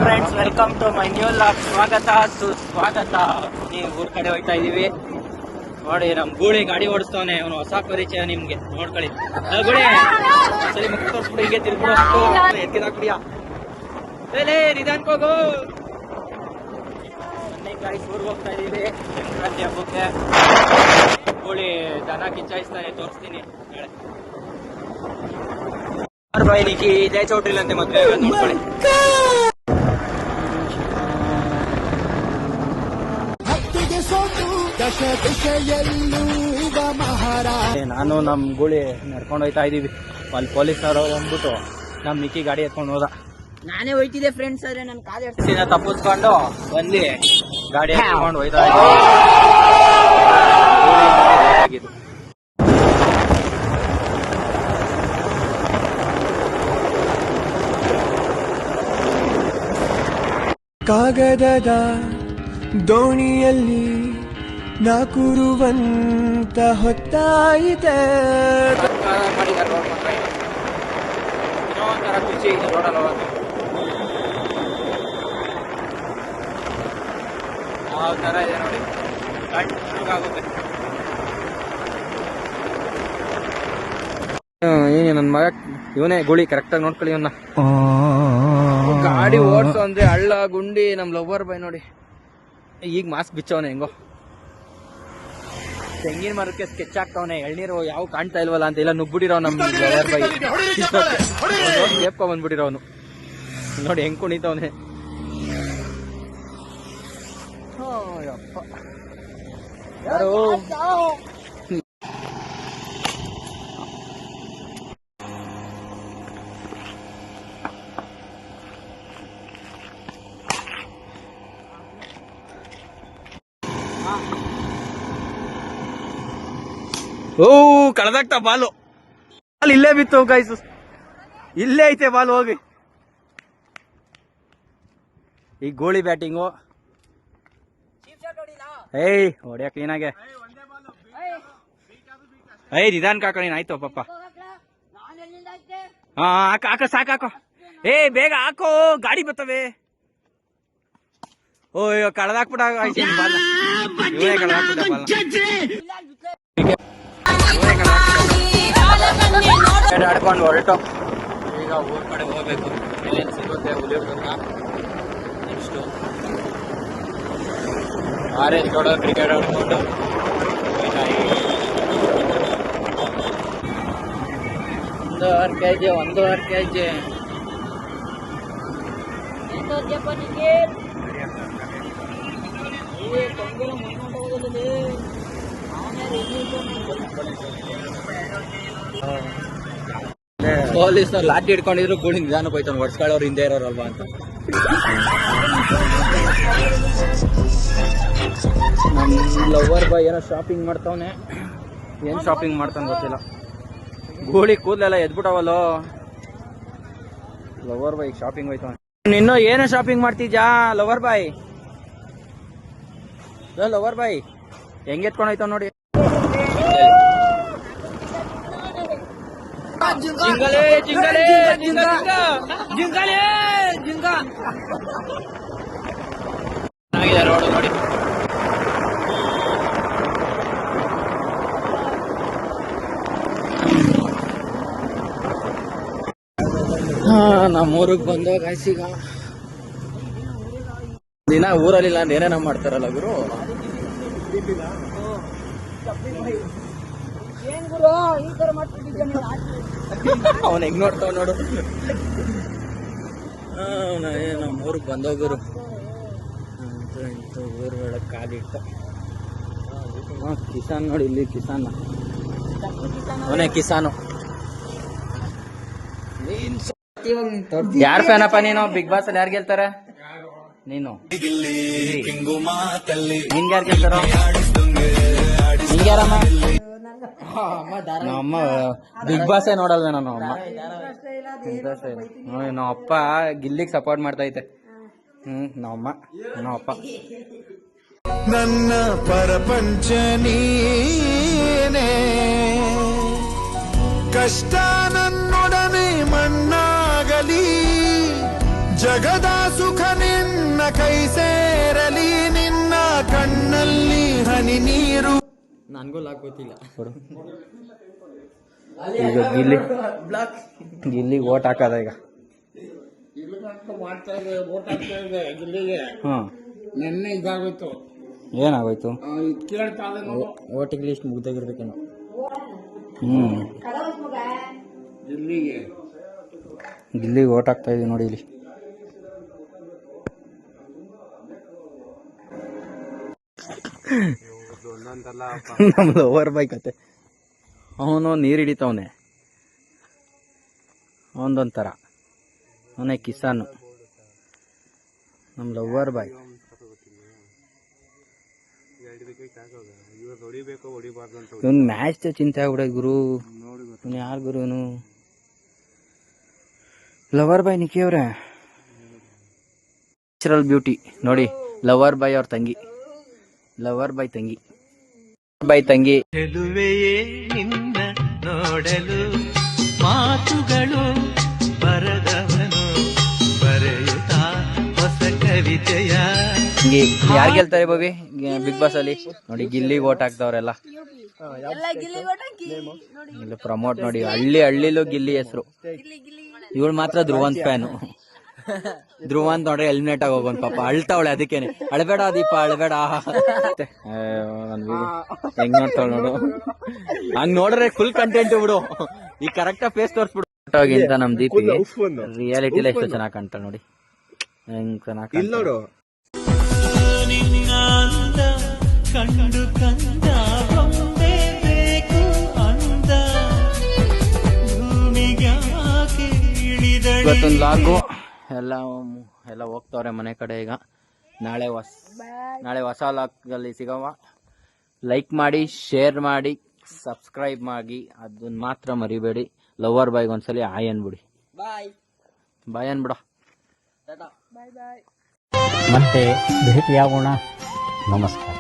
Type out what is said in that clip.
Friends, welcome to my new log. ಸ್ವಾಗತ ಸುಸ್ವಾಗತ. ನೀವು ಊರ್ ಕಡೆ ಹೋಗ್ತಾ ಇದೀವಿ ನೋಡಿ. ನಮ್ ಗೂಳಿ ಗಾಡಿ ಓಡಿಸ್ತವನೆ, ಅವನು ಹೊಸ ಪರಿಚಯ ನಿಮ್ಗೆ. ನೋಡ್ಕೊಳ್ಳಿ ಗೂಳಿ, ಸರಿ ಮುಖ ತೋರಿಸ್ಬಿಡು, ಹೀಗೆ ತಿರ್ಬಿಡು, ಎತ್ತಿದಾಕ್ಬಿಡಿಯಾ. ನಿಧಾನಕ್ಕೋಗು. ಊರ್ಗೆ ಹೋಗ್ತಾ ಇದೀವಿ ಸಂಕ್ರಾಂತಿ ಹಬ್ಬಕ್ಕೆ. ಗೂಳಿ ದನ ಕಿಚ್ಚಾಯಿಸ್ತಾನೆ, ತೋರಿಸ್ತೀನಿ ನಾಳೆ. ಬಾಯಿಲಿಕ್ಕಿ ಇದೇ ಚೌಟ್ರಿಲಂತೆ ಮದ್ವೆ ನೋಡ್ಕೊಳ್ಳಿ. ನಾನು ನಮ್ ಗೂಳಿ ನಡ್ಕೊಂಡು ಹೋಯ್ತಾ ಇದೀವಿ. ಅಲ್ಲಿ ಪೊಲೀಸ್ನವರು ಅಂದ್ಬಿಟ್ಟು ನಮ್ ಮಿಕ್ಕಿ ಗಾಡಿ ಎತ್ಕೊಂಡು ಹೋದ. ನಾನೇ ಹೋಯ್ತಿದ್ದೆ ಫ್ರೆಂಡ್ಸ್, ಆದ್ರೆ ನನ್ ಕಾಲ್ ತಪ್ಪಿಸ್ಕೊಂಡು ಬಂದು ಗಾಡಿ ಎತ್ಕೊಂಡು ಹೋಯ್ತಾ ಇದ್ದೀವಿ. ಕಾಗದದ ದೋಣಿಯಲ್ಲಿ ನಾಕುರುವಂತ ಹೊತ್ತಾಯಿತೆ. ಖುಷಿ ನೋಡಲ್ಲ ಯಾವ ತರ ಇದೆ ನೋಡಿ, ಆಗುತ್ತೆ. ನನ್ ಮಗ ಇವನೇ ಗೂಳಿ, ಕರೆಕ್ಟಾಗಿ ನೋಡ್ಕೊಳ್ಳಿ ಇವನ್ನ. ಗಾಡಿ ಓಡಿಸು ಅಂದ್ರೆ ಹಳ್ಳ ಗುಂಡಿ. ನಮ್ ಲವರ್ ಬಾಯ್ ನೋಡಿ ಈಗ ಮಾಸ್ಕ್ ಬಿಚ್ಚವನೆ ಹೆಂಗೋ. ತೆಂಗಿನ ಮರಕ್ಕೆ ಸ್ಕೆಚ್ ಆಗ್ತಾವನೆ. ಎಳ್ನೀರು ಯಾವ ಕಾಣ್ತಾ ಇಲ್ವಲ್ಲ ಅಂತ ಎಲ್ಲ ನುಗ್ಬಿಟ್ಟಿರೋ ನಮ್ ಲವರ್ ಬಾಯ್. ಕೇಪ್ಕೊ ಬಂದ್ಬಿಟ್ಟಿರೋನು ನೋಡಿ ಹೆಂಗ್ ಕುಣಿತವನೆ. ಯಾರು ಕಳೆದಾಗ್ತಾ ಬಾಲು ಇಲ್ಲೇ ಬಿತ್ತು ಗೈಸ್, ಇಲ್ಲೇ ಐತೆ ಬಾಲ್. ಹೋಗಿ ಈಗ ಗೋಳಿ ಬ್ಯಾಟಿಂಗು. ಏಯ್ ಹೊಡ್ಯಾ ಕ್ಲೀನಾಗೆ. ನಿಧಾನ ಕಾಕ ನೀನ್. ಆಯ್ತು ಪಾಪ. ಹಾ ಹಾಕ ಸಾಕಾಕೋ. ಬೇಗ ಹಾಕೋ, ಗಾಡಿ ಬರ್ತವೆ. ಓಯ್ಯೋ ಕಳೆದಾಕ್ಬಿಟ್ಟ ಬಾಲ್. ಇವೇ ಕಳೆದಾಕ್ಬಿಟ್ಟ ಬಾಲ್. ಆಡ್ಕೊಂಡು ಹೊರಟು ಈಗ ಊರ್ ಕಡೆ ಹೋಗ್ಬೇಕು. ಎಲ್ಲೇನು ಸಿಗುತ್ತೆ ಹುಲಿಯೂರ್ಗನ್ನ. ನೆಕ್ಸ್ಟು ಆರೇಜ್ ಗೌಡ ಕ್ರಿಕೆಟ್ ಆಡ್ಕೊಂಡು ಒಂದೂವರೆ ಕೆಜಿ ಪೊಲೀಸ್ನವ್ರು ಲಾಠಿ ಹಿಡ್ಕೊಂಡಿದ್ರು. ಗೂಳಿ ನಿಧಾನಕ್ಕೆ ಹೋಯ್ತಾನೆ, ಹೊಡ್ಸ್ಕೊಳ್ಳೋರು ಹಿಂದೆ ಇರೋರಲ್ವಾ ಅಂತ. ನಮ್ ಲವರ್ ಬಾಯ್ ಏನೋ ಶಾಪಿಂಗ್ ಮಾಡ್ತಾವನೆ. ಏನ್ ಶಾಪಿಂಗ್ ಮಾಡ್ತಾನೆ ಗೊತ್ತಿಲ್ಲ. ಗೂಳಿ ಕೂದಲೆಲ್ಲ ಎದ್ಬಿಟ್ಟವಲ್ಲೋ. Lover boy shopping ಹೋಯ್ತಾವನೆ. ಇನ್ನೂ ಏನೋ ಶಾಪಿಂಗ್ ಮಾಡ್ತಿದ್ಯಾ ಲವರ್ ಬಾಯ್? ಲವರ್ ಬಾಯ್ ಹೆಂಗ್ ಎತ್ಕೊಂಡು ಹೋಯ್ತಾವ ನೋಡಿ. ಜಿಂಗಲೇ ಜಿಂಗಲೇ ಜಿಂಗ ಜಿಂಗಲೇ ಜಿಂಗ. ಚೆನ್ನಾಗಿದೆ ರೋಡ್ ನೋಡಿ. ನಮ್ಮೂರಿಗೆ ಬಂದೋ ಗಾಯ್ಸಿಗ. ದಿನ ಊರಲ್ಲಿಲ್ಲ ಅಂದ್ರೆ ಏನೇನ ಮಾಡ್ತಾರಲ್ಲ ಗುರು. ಅವನ್ ಹೆಂಗ್ ನೋಡ್ತಾವ ನೋಡು. ನಮ್ಮ ಊರಿಗೆ ಬಂದೋಗುರು ಇಂಥ ಊರ್ ಒಳಗ್ ಕಾಲಿಟ್ಟ. ಕಿಸಾನ್ ನೋಡಿ, ಇಲ್ಲಿ ಕಿಸಾನ್ ಅವನೇ ಕಿಸಾನು. ಯಾರ್ ಫ್ಯಾನಪ್ಪ ನೀನು? ಬಿಗ್ ಬಾಸ್ ಅಲ್ಲಿ ಯಾರು ಗೆಲ್ತಾರೆ? ನೀನು. ನಿನ್ಗೆ ಯಾರು ಗೆಲ್ತಾರ? ನಿಂಗ್ಯಾರಮ್ಮ? ನಮ್ಮ ಬಿಗ್ ಬಾಸೇ ನೋಡಲ್ವೇ ನಾನು. ಅಮ್ಮ ನಮ್ಮ ಅಪ್ಪ ಗಿಲ್ಲಿಗೆ ಸಪೋರ್ಟ್ ಮಾಡ್ತಾ ಐತೆ. ನಮ್ಮಪ್ಪ ನನ್ನ ಪರಪಂಚ ನೀನೇ, ಕಷ್ಟ ನನ್ನೊಡ ಜಗದ ಸುಖ ನಿನ್ನ ಕೈ ಸೇರಲಿ, ನಿನ್ನ ಕಣ್ಣಲ್ಲಿ ಹನಿ ನೀರು. ನನ್ಗೂ ಲಾಕ್ ಗೊತ್ತಿಲ್ಲ. ಈಗ ಗಿಲ್ಲಿಗೆ ಓಟ್ ಹಾಕದ ಈಗ. ನೆನ್ನೆ ಇದಾಗೋಯ್ತು. ಏನಾಗೋಯ್ತು? ವೋಟಿಂಗ್ ಲಿಸ್ಟ್ ಮುಗ್ದಾಗಿರ್ಬೇಕೇನೋ. ಗಿಲ್ಲಿಗೆ ಓಟ್ ಹಾಕ್ತಾ ಇದೀವಿ ನೋಡಿ ಇಲ್ಲಿ. ನಮ್ದು ಓವರ್ ಬೈಕ್ ಅತ್ತೆ. ಅವನು ನೀರು ಹಿಡಿತವನೆ, ಅವನದೊಂಥರ, ಅವನೇ ಕಿಸಾನು. ನಮ್ ಲವ್ವರ್ ಬಾಯ್. ಇವನ್ ಮ್ಯಾಚ್ ಚಿಂತೆ ಆಗ್ಬಿಡೋದು ಗುರು. ಇವನು ಯಾರು ಗುರು? ಇವನು ಲವರ್ ಬಾಯ್ ನಿಕ್ಕಿ ಅವ್ರೆ. ನ್ಯಾಚುರಲ್ ಬ್ಯೂಟಿ ನೋಡಿ, ಲವರ್ ಬಾಯ್ ಅವ್ರ ತಂಗಿ. ಲವರ್ ಬಾಯ್ ತಂಗಿ, ಬಾಯ್ ತಂಗಿ. ಚೆಲುವೆಯೇ ನಿನ್ನ ನೋಡಲು ಮಾತುಗಳು ಬರದವನು ಬರೆಯುತ್ತಾ ಹೊಸ ಕವಿತೆಯ. ಯಾರು ಗೆಲ್ತಾರೆ ಬಾಬಿ ಬಿಗ್ ಬಾಸ್ ಅಲ್ಲಿ? ನೋಡಿ ಗಿಲ್ಲಿಗೆ ಓಟ್ ಹಾಕ್ದವ್ರೆಲ್ಲ. ಇಲ್ಲ ಪ್ರಮೋಟ್ ನೋಡಿ, ಹಳ್ಳಿಲೂ ಗಿಲ್ಲಿ ಹೆಸರು. ಇವಳು ಮಾತ್ರ ಧ್ರುವಂತ್ ಫ್ಯಾನು. ಧ್ರುವಂತ್ ನೋಡ್ರೆ ಎಲಿಮಿನೇಟ್ ಆಗಿ ಹೋಗೋನ್ ಪಾಪ. ಅಳ್ತಾವಳೆ, ಅದಕ್ಕೇನೆ ಅಳ್ಬೇಡ ದೀಪ ಅಳ್ಬೇಡ. ಹೆಂಗ್ ನೋಡ್ತಾವ್ ನೋಡು. ಹಂಗ್ ನೋಡ್ರೆ ಫುಲ್ ಕಂಟೆಂಟ್ ಬಿಡು. ಈಗ ಕರೆಕ್ಟ್ ಫೇಸ್ ತೋರ್ಸ್ಬಿಡು. ಇಂತ ನಮ್ ದೀಪಿಗೆ ರಿಯಾಲಿಟಿಲಿ ಎಷ್ಟು ಚೆನ್ನಾಗ್ ಕಾಣ್ತಾಳೆ ನೋಡಿ. ಹೆಂಗ್ ಚೆನ್ನಾಗ್ ನೋಡು. ನಿನ್ನ ಅಂದ ಕಂಡು ಕಂದ ಒಂದೇ ಬೇಕು ಅಂದ ಭೂಮಿಗ್ಯಾಕೆ ಇಳಿದಳು. ಇವತ್ತೊಂದು ಲಾಗು ಎಲ್ಲ ಹೋಗ್ತವ್ರೆ ಮನೆ ಕಡೆ. ಈಗ ನಾಳೆ ಹೊಸ ಲಾಗಲ್ಲಿ ಸಿಗವ. ಲೈಕ್ ಮಾಡಿ, ಶೇರ್ ಮಾಡಿ, ಸಬ್ಸ್ಕ್ರೈಬ್ ಮಾಡಿ, ಅದನ್ನ ಮಾತ್ರ ಮರಿಬೇಡಿ. ಲವರ್ ಬಾಯ್ಗೆ ಒಂದ್ಸಲಿ ಆಯ್ ಅನ್ಬಿಡಿ. ಬಾಯ್ ಅನ್ಬಿಡ. ಮತ್ತೆ ಭೇಟಿಯಾಗೋಣ. ನಮಸ್ಕಾರ.